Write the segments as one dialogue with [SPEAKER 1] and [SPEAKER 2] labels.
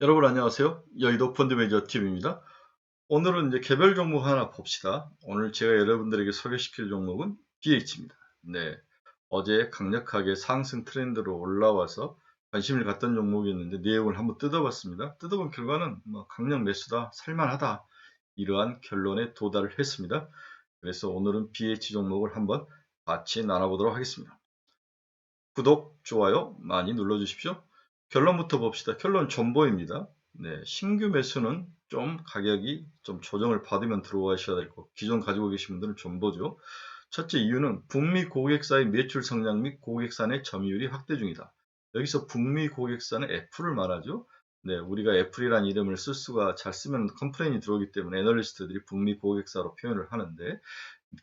[SPEAKER 1] 여러분 안녕하세요. 여의도 펀드 매니저 팀입니다. 오늘은 이제 개별 종목 하나 봅시다. 오늘 제가 여러분들에게 소개시킬 종목은 BH입니다. 네. 어제 강력하게 상승 트렌드로 올라와서 관심을 갖던 종목이었는데 내용을 한번 뜯어봤습니다. 뜯어본 결과는 강력 매수다, 살만하다 이러한 결론에 도달을 했습니다. 그래서 오늘은 BH 종목을 한번 같이 나눠보도록 하겠습니다. 구독, 좋아요 많이 눌러주십시오. 결론부터 봅시다. 결론 존버입니다. 네, 신규 매수는 좀 가격이 좀 조정을 받으면 들어와셔야 될 거고, 기존 가지고 계신 분들은 존버죠. 첫째 이유는 북미 고객사의 매출 성장 및 고객사 내 점유율이 확대 중이다. 여기서 북미 고객사는 애플을 말하죠. 네, 우리가 애플이라는 이름을 쓸 수가 잘 쓰면 컴플레인이 들어오기 때문에 애널리스트들이 북미 고객사로 표현을 하는데,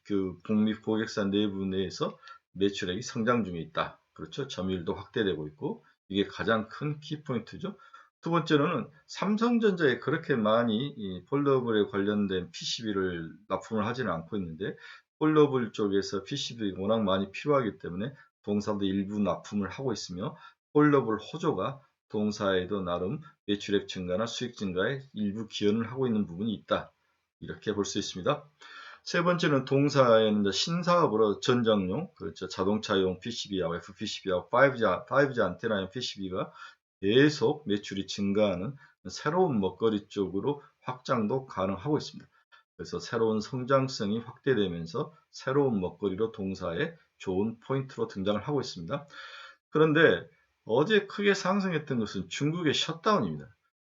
[SPEAKER 1] 그 북미 고객사 내부 내에서 매출액이 성장 중에 있다. 그렇죠. 점유율도 확대되고 있고, 이게 가장 큰 키포인트죠. 두 번째로는 삼성전자에 그렇게 많이 이 폴더블에 관련된 PCB를 납품을 하지는 않고 있는데, 폴더블 쪽에서 PCB가 워낙 많이 필요하기 때문에 동사도 일부 납품을 하고 있으며, 폴더블 호조가 동사에도 나름 매출액 증가나 수익 증가에 일부 기여를 하고 있는 부분이 있다. 이렇게 볼 수 있습니다. 세 번째는 동사에는 신사업으로 전장용, 그렇죠. 자동차용 PCB하고 FPCB하고 5G 안테나용 PCB가 계속 매출이 증가하는 새로운 먹거리 쪽으로 확장도 가능하고 있습니다. 그래서 새로운 성장성이 확대되면서 새로운 먹거리로 동사에 좋은 포인트로 등장을 하고 있습니다. 그런데 어제 크게 상승했던 것은 중국의 셧다운입니다.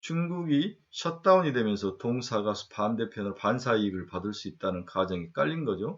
[SPEAKER 1] 중국이 셧다운이 되면서 동사가 반대편으로 반사이익을 받을 수 있다는 가정이 깔린 거죠.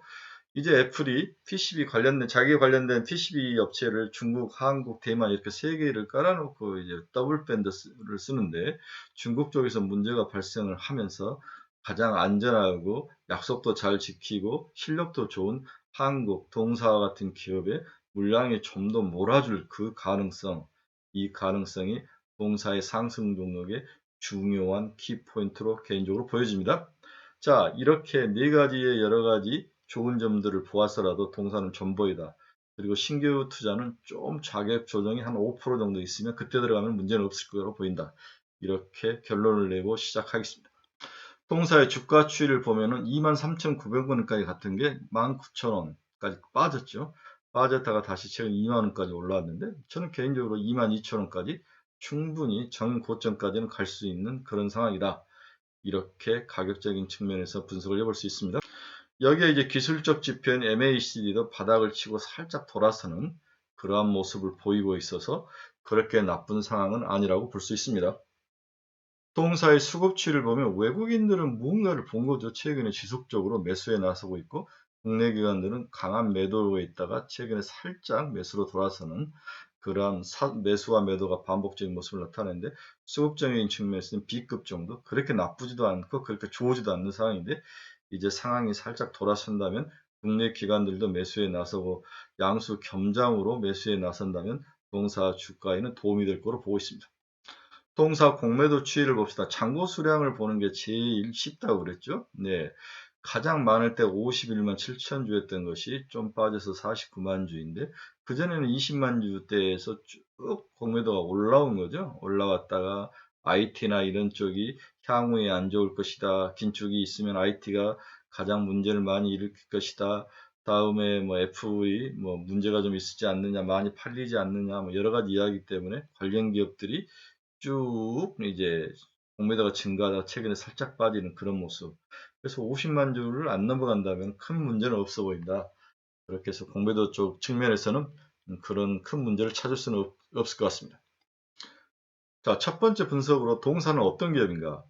[SPEAKER 1] 이제 애플이 PCB 관련된, 자기 관련된 PCB 업체를 중국, 한국, 대만 이렇게 세 개를 깔아놓고 이제 더블 밴드를 쓰는데, 중국 쪽에서 문제가 발생을 하면서 가장 안전하고 약속도 잘 지키고 실력도 좋은 한국, 동사와 같은 기업에 물량이 좀 더 몰아줄 그 가능성, 이 가능성이 동사의 상승 동력의 중요한 키포인트로 개인적으로 보여집니다. 자, 이렇게 네 가지의 여러 가지 좋은 점들을 보아서라도 동사는 존버이다. 그리고 신규 투자는 좀 자격 조정이 한 5% 정도 있으면 그때 들어가면 문제는 없을 거로 보인다. 이렇게 결론을 내고 시작하겠습니다. 동사의 주가 추이를 보면은 23,900원까지 갔던 게 19,000원까지 빠졌죠. 빠졌다가 다시 최근 2만원까지 올라왔는데, 저는 개인적으로 22,000원까지 충분히 전고점까지는 갈 수 있는 그런 상황이다. 이렇게 가격적인 측면에서 분석을 해볼 수 있습니다. 여기에 이제 기술적 지표인 MACD도 바닥을 치고 살짝 돌아서는 그러한 모습을 보이고 있어서 그렇게 나쁜 상황은 아니라고 볼 수 있습니다. 동사의 수급치를 보면 외국인들은 무언가를 본 거죠. 최근에 지속적으로 매수에 나서고 있고, 국내 기관들은 강한 매도에 있다가 최근에 살짝 매수로 돌아서는 그러한 매수와 매도가 반복적인 모습을 나타내는데, 수급적인 측면에서는 B급 정도, 그렇게 나쁘지도 않고 그렇게 좋지도 않는 상황인데, 이제 상황이 살짝 돌아선다면 국내 기관들도 매수에 나서고 양수 겸장으로 매수에 나선다면 동사 주가에는 도움이 될 거로 보고 있습니다. 동사 공매도 추이를 봅시다. 잔고 수량을 보는 게 제일 쉽다고 그랬죠? 네. 가장 많을 때 51만 7천 주였던 것이 좀 빠져서 49만 주인데, 그전에는 20만 주대에서 쭉 공매도가 올라온 거죠. 올라왔다가 IT나 이런 쪽이 향후에 안 좋을 것이다. 긴축이 있으면 IT가 가장 문제를 많이 일으킬 것이다. 다음에 뭐 애플이 뭐 문제가 좀 있지 않느냐, 많이 팔리지 않느냐, 뭐 여러 가지 이야기 때문에 관련 기업들이 쭉 이제 공매도가 증가하다가 최근에 살짝 빠지는 그런 모습. 그래서 50만 주를 안 넘어간다면 큰 문제는 없어 보인다. 그렇게 해서 공매도 쪽 측면에서는 그런 큰 문제를 찾을 수는 없을 것 같습니다. 자, 첫 번째 분석으로 동사는 어떤 기업인가?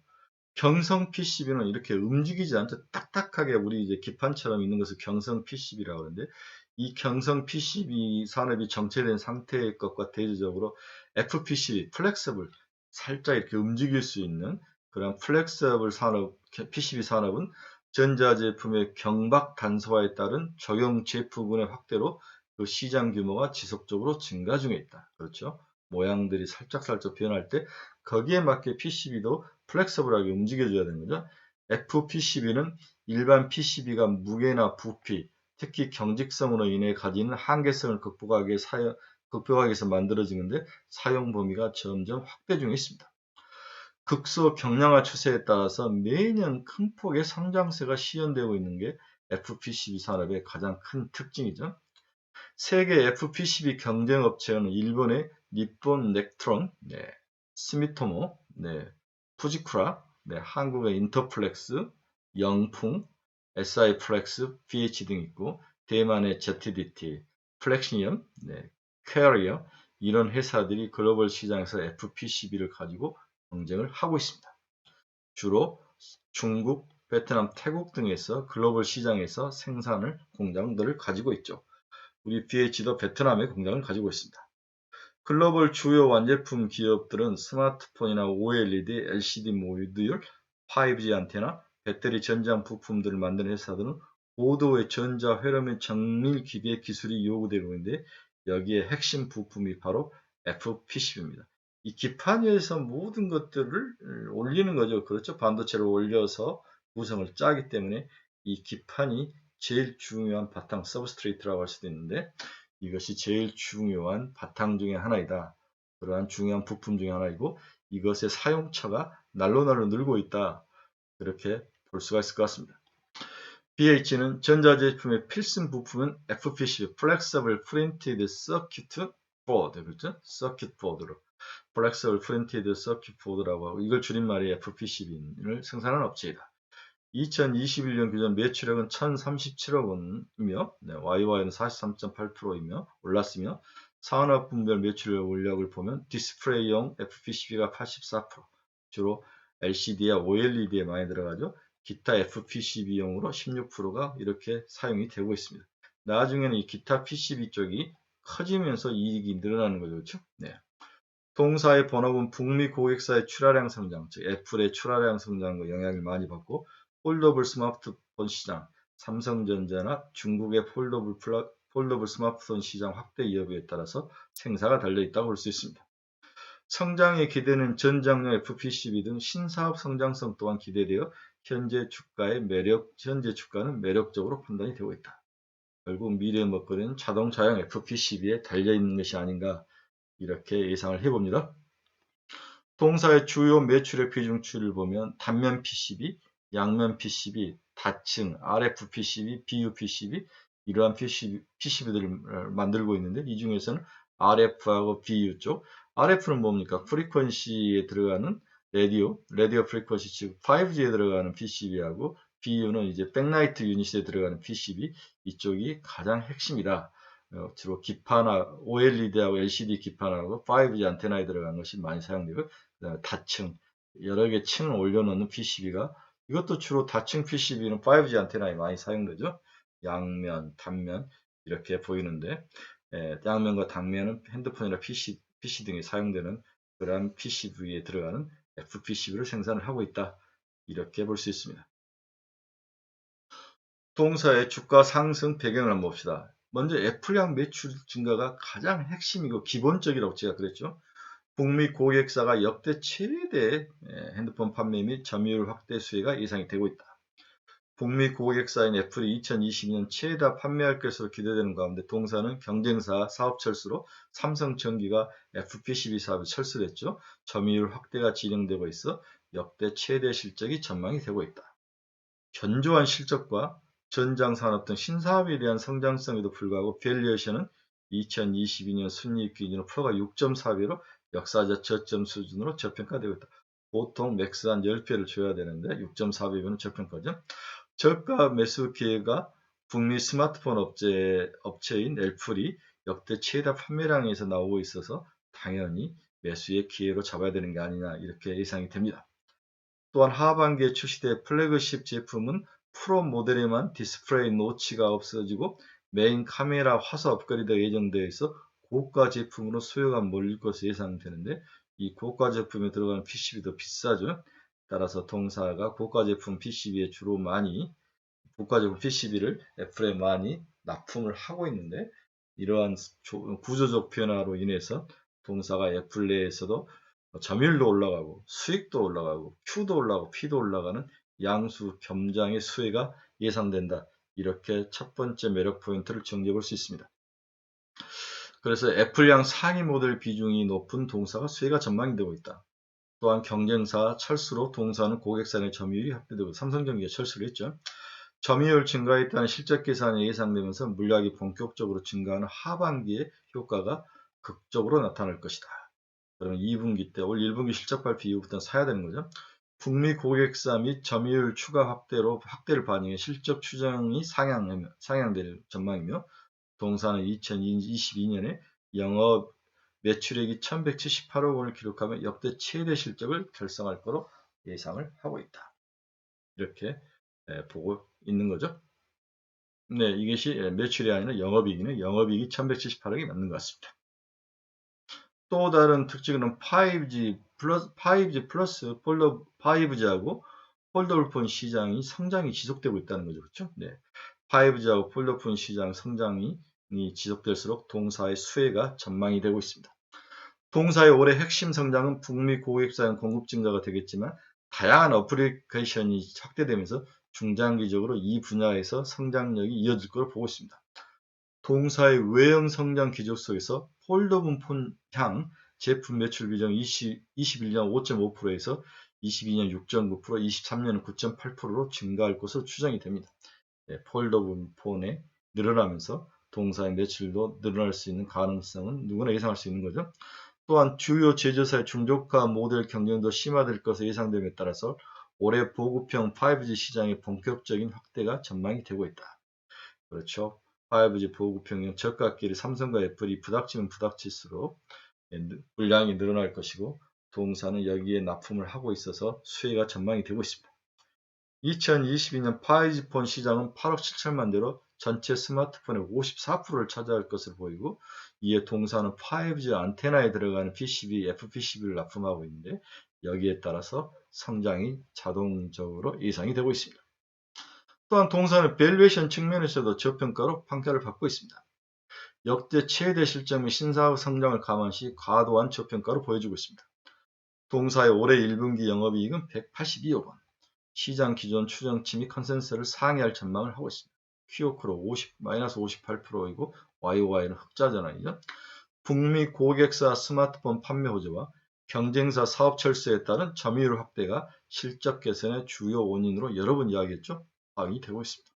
[SPEAKER 1] 경성 PCB는 이렇게 움직이지 않죠. 딱딱하게 우리 이제 기판처럼 있는 것을 경성 PCB라고 하는데, 이 경성 PCB 산업이 정체된 상태의 것과 대조적으로 FPCB, 플렉서블, 살짝 이렇게 움직일 수 있는 그런 플렉서블 산업, PCB 산업은 전자제품의 경박 단소화에 따른 적용 제품군의 확대로 그 시장 규모가 지속적으로 증가 중에 있다. 그렇죠? 모양들이 살짝 변할 때 거기에 맞게 PCB도 플렉서블하게 움직여줘야 되는 거죠. FPCB는 일반 PCB가 무게나 부피, 특히 경직성으로 인해 가지는 한계성을 극복하기 위해서 만들어지는데 사용 범위가 점점 확대 중에 있습니다. 극소 경량화 추세에 따라서 매년 큰 폭의 성장세가 시현되고 있는 게 FPCB 산업의 가장 큰 특징이죠. 세계 FPCB 경쟁 업체는 일본의 니폰 넥트론, 스미토모, 푸지쿠라, 한국의 인터플렉스, 영풍, SI플렉스, BH 등 있고, 대만의 ZDT, 플렉시니엄, 캐리어, 이런 회사들이 글로벌 시장에서 FPCB를 가지고 경쟁을 하고 있습니다. 주로 중국, 베트남, 태국 등에서 글로벌 시장에서 생산을 공장들을 가지고 있죠. 우리 BH도 베트남에 공장을 가지고 있습니다. 글로벌 주요 완제품 기업들은 스마트폰이나 OLED, LCD 모듈, 5G 안테나, 배터리 전장 부품들을 만드는 회사들은 고도의 전자 회로면 정밀 기계 기술이 요구되고 있는데 여기에 핵심 부품이 바로 FPCB입니다. 이 기판 위에서 모든 것들을 올리는 거죠. 그렇죠. 반도체를 올려서 구성을 짜기 때문에 이 기판이 제일 중요한 바탕 서브스트레이트라고 할 수도 있는데 이것이 제일 중요한 바탕 중에 하나이다. 그러한 중요한 부품 중에 하나이고 이것의 사용처가 날로 늘고 있다. 그렇게 볼 수가 있을 것 같습니다. BH는 전자제품의 필수 부품은 FPCB, Flexible Printed Circuit Board, 그렇죠? Circuit Board로 Flexible Printed Circuit Board라고 하고 이걸 줄임말이 FPCB를 생산하는 업체이다. 2021년 기준 매출액은 1,037억 원이며 YY는 43.8%이며 올랐으며 산업 분별 매출액 원력을 보면 디스플레이용 FPCB가 84%, 주로 LCD와 OLED에 많이 들어가죠. 기타 FPCB용으로 16%가 이렇게 사용이 되고 있습니다. 나중에는 이 기타 PCB 쪽이 커지면서 이익이 늘어나는 거죠. 그렇죠? 동사의 본업은 북미 고객사의 출하량 성장, 즉 애플의 출하량 성장과 영향을 많이 받고 폴더블 스마트폰 시장, 삼성전자나 중국의 폴더블 스마트폰 시장 확대 여부에 따라서 생사가 달려있다고 볼 수 있습니다. 성장에 기대는 전장용 FPCB 등 신사업 성장성 또한 기대되어 현재 주가는 매력적으로 판단이 되고 있다. 결국 미래의 먹거리는 자동차용 FPCB에 달려있는 것이 아닌가 이렇게 예상을 해봅니다. 동사의 주요 매출의 비중치를 보면 단면 PCB, 양면 PCB, 다층, RF PCB, BU PCB 이러한 PCB들을 만들고 있는데 이 중에서는 RF하고 BU 쪽 RF는 뭡니까? 프리퀀시에 들어가는 라디오 프리퀀시 즉 5G에 들어가는 PCB하고 BU는 이제 백라이트 유닛에 들어가는 PCB 이쪽이 가장 핵심이다. 주로 기판하고 OLED하고 LCD 기판하고 5G 안테나에 들어간 것이 많이 사용되고 다층 여러 개 층을 올려놓는 PCB가 이것도 주로 다층 PCB는 5G 안테나에 많이 사용되죠. 양면, 단면 이렇게 보이는데 양면과 단면은 핸드폰이나 PC 등에 사용되는 그러한 PCB에 들어가는 FPCB를 생산을 하고 있다. 이렇게 볼 수 있습니다. 동사의 주가 상승 배경을 한번 봅시다. 먼저 애플향 매출 증가가 가장 핵심이고 기본적이라고 제가 그랬죠. 북미 고객사가 역대 최대 핸드폰 판매 및 점유율 확대 수혜가 예상이 되고 있다. 북미 고객사인 애플이 2022년 최다 판매할 것으로 기대되는 가운데 동사는 경쟁사 사업 철수로 삼성전기가 FPCB 사업에 철수됐죠. 점유율 확대가 진행되고 있어 역대 최대 실적이 전망이 되고 있다. 견조한 실적과 전장산업 등 신사업에 대한 성장성에도 불구하고 밸류에이션은 2022년 순이익 기준으로 프로가 6.4배로 역사적 저점 수준으로 저평가되고 있다. 보통 맥스 한 10배를 줘야 되는데 6.4배면 저평가죠. 저가 매수 기회가 북미 스마트폰 업체인 애플이 역대 최다 판매량에서 나오고 있어서 당연히 매수의 기회로 잡아야 되는 게 아니냐 이렇게 예상이 됩니다. 또한 하반기에 출시될 플래그십 제품은 프로 모델에만 디스플레이 노치가 없어지고 메인 카메라 화소 업그레이드가 예정되어 있어 고가 제품으로 수요가 몰릴 것으로 예상되는데 이 고가 제품에 들어가는 PCB도 비싸죠. 따라서 동사가 고가 제품 PCB에 주로 고가 제품 PCB를 애플에 많이 납품을 하고 있는데 이러한 구조적 변화로 인해서 동사가 애플 내에서도 점유율도 올라가고 수익도 올라가고 Q도 올라가고 P도 올라가는 양수 겸장의 수혜가 예상된다. 이렇게 첫 번째 매력 포인트를 정리해 볼 수 있습니다. 그래서 애플향 상위 모델 비중이 높은 동사가 수혜가 전망이 되고 있다. 또한 경쟁사 철수로 동사는 고객사의 점유율이 확대되고 삼성전기가 철수를 했죠. 점유율 증가에 따른 실적 계산이 예상되면서 물량이 본격적으로 증가하는 하반기에 효과가 극적으로 나타날 것이다. 그러면 2분기 때 올 1분기 실적 발표 이후부터 사야 되는 거죠. 북미 고객사 및 점유율 추가 확대를 반영해 실적 추정이 상향될 전망이며 동사는 2022년에 영업 매출액이 1178억 원을 기록하며 역대 최대 실적을 결성할 것으로 예상을 하고 있다. 이렇게 보고 있는 거죠. 네, 이것이 매출이 아니라 영업이익이네. 영업이익이 1178억이 맞는 것 같습니다. 또 다른 특징은 5G 플러스 5G하고 폴더블폰 시장이 성장이 지속되고 있다는 거죠. 그렇죠? 네. 5G하고 폴더폰 시장 성장이 지속될수록 동사의 수혜가 전망이 되고 있습니다. 동사의 올해 핵심 성장은 북미 고객사용 공급 증가가 되겠지만 다양한 어플리케이션이 확대되면서 중장기적으로 이 분야에서 성장력이 이어질 것으로 보고 있습니다. 동사의 외형 성장 기조 속에서 폴더블 폰향 제품 매출 비중 21년 5.5%에서 22년 6.9%, 23년은 9.8%로 증가할 것으로 추정이 됩니다. 네, 폴더블 폰에 늘어나면서 동사의 매출도 늘어날 수 있는 가능성은 누구나 예상할 수 있는 거죠. 또한 주요 제조사의 중저가 모델 경쟁도 심화될 것으로 예상됨에 따라서 올해 보급형 5G 시장의 본격적인 확대가 전망이 되고 있다. 그렇죠. 5G 보급형용 저가기를 삼성과 애플이 부닥치면 부닥칠수록 물량이 늘어날 것이고 동사는 여기에 납품을 하고 있어서 수혜가 전망이 되고 있습니다. 2022년 5G 폰 시장은 8억 7천만 대로 전체 스마트폰의 54%를 차지할 것으로 보이고 이에 동사는 5G 안테나에 들어가는 PCB, FPCB를 납품하고 있는데 여기에 따라서 성장이 자동적으로 예상이 되고 있습니다. 또한 동사는 밸류에이션 측면에서도 저평가로 평가를 받고 있습니다. 역대 최대 실적 및 신사업 성장을 감안시 과도한 저평가로 보여주고 있습니다. 동사의 올해 1분기 영업이익은 182억 원, 시장 기존 추정치 및 컨센서스를 상회할 전망을 하고 있습니다. QOQ로 마이너스 58%이고 YOY는 흑자 전환이죠. 북미 고객사 스마트폰 판매 호조와 경쟁사 사업 철수에 따른 점유율 확대가 실적 개선의 주요 원인으로 여러 번 이야기했죠. 파악이 되고 있습니다.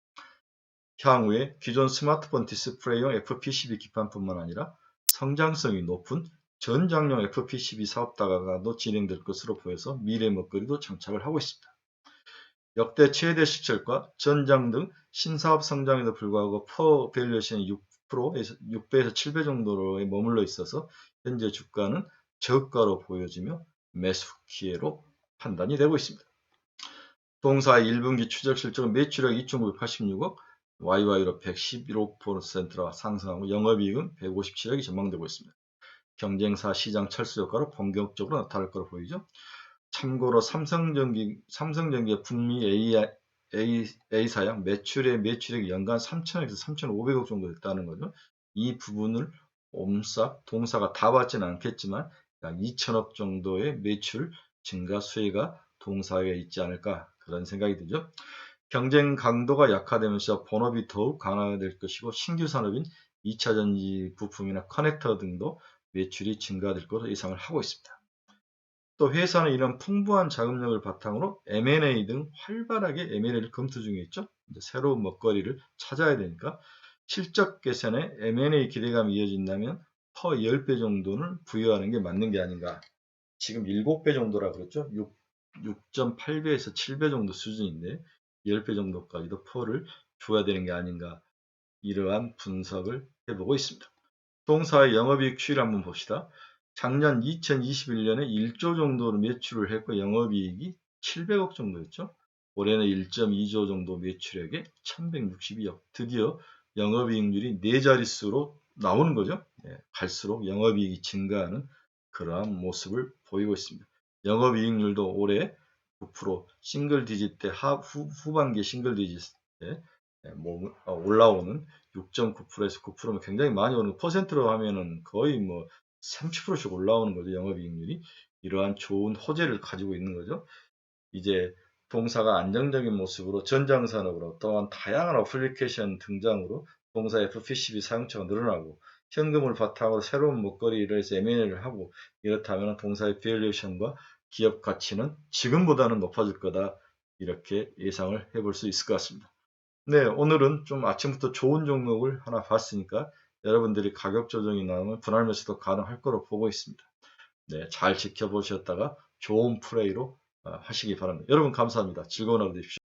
[SPEAKER 1] 향후에 기존 스마트폰 디스플레이용 FPCB 기판뿐만 아니라 성장성이 높은 전장용 FPCB 사업 다가가도 진행될 것으로 보여서 미래 먹거리도 장착을 하고 있습니다. 역대 최대 실적과 전장 등 신사업 성장에도 불구하고 퍼 밸류에이션이 6배에서 7배 정도로 머물러 있어서 현재 주가는 저가로 보여지며 매수 기회로 판단이 되고 있습니다. 동사의 1분기 추적 실적은 매출액 2,986억, YY로 111%라 상승하고 영업이익은 157억이 전망되고 있습니다. 경쟁사 시장 철수 효과로 본격적으로 나타날 것으로 보이죠. 참고로 삼성전기의 북미 A사양 매출액이 연간 3,000억에서 3,500억 정도 됐다는 거죠. 이 부분을 동사가 다 받지는 않겠지만 약 2,000억 정도의 매출 증가 수혜가 동사에 있지 않을까 그런 생각이 들죠. 경쟁 강도가 약화되면서 본업이 더욱 강화될 것이고 신규 산업인 2차전지 부품이나 커넥터 등도 매출이 증가될 것으로 예상을 하고 있습니다. 또 회사는 이런 풍부한 자금력을 바탕으로 M&A 등 활발하게 M&A를 검토 중에 있죠. 이제 새로운 먹거리를 찾아야 되니까 실적 개선에 M&A 기대감이 이어진다면 퍼 10배 정도는 부여하는 게 맞는 게 아닌가. 지금 7배 정도라 그랬죠. 6.8배에서 7배 정도 수준인데 10배 정도까지도 퍼를 줘야 되는 게 아닌가. 이러한 분석을 해보고 있습니다. 동사의 영업이익 추이를 한번 봅시다. 작년 2021년에 1조 정도로 매출을 했고 영업이익이 700억 정도였죠. 올해는 1.2조 정도 매출액에 1162억. 드디어 영업이익률이 4자릿수로 나오는 거죠. 갈수록 영업이익이 증가하는 그러한 모습을 보이고 있습니다. 영업이익률도 올해 9% 싱글 디짓 때 후반기 싱글 디짓 때 올라오는 6.9%에서 9%면 굉장히 많이 오는 퍼센트로 하면은 거의 뭐 30%씩 올라오는 거죠. 영업이익률이. 이러한 좋은 호재를 가지고 있는 거죠. 이제 동사가 안정적인 모습으로 전장산업으로 또한 다양한 어플리케이션 등장으로 동사 FPCB 사용처가 늘어나고 현금을 바탕으로 새로운 먹거리를 해서 M&A를 하고 이렇다면 동사의 밸류에이션과 기업 가치는 지금보다는 높아질 거다. 이렇게 예상을 해볼 수 있을 것 같습니다. 네, 오늘은 좀 아침부터 좋은 종목을 하나 봤으니까 여러분들이 가격 조정이 나오면 분할 매수도 가능할 거로 보고 있습니다. 네, 잘 지켜보셨다가 좋은 플레이로 하시기 바랍니다. 여러분 감사합니다. 즐거운 하루 되십시오.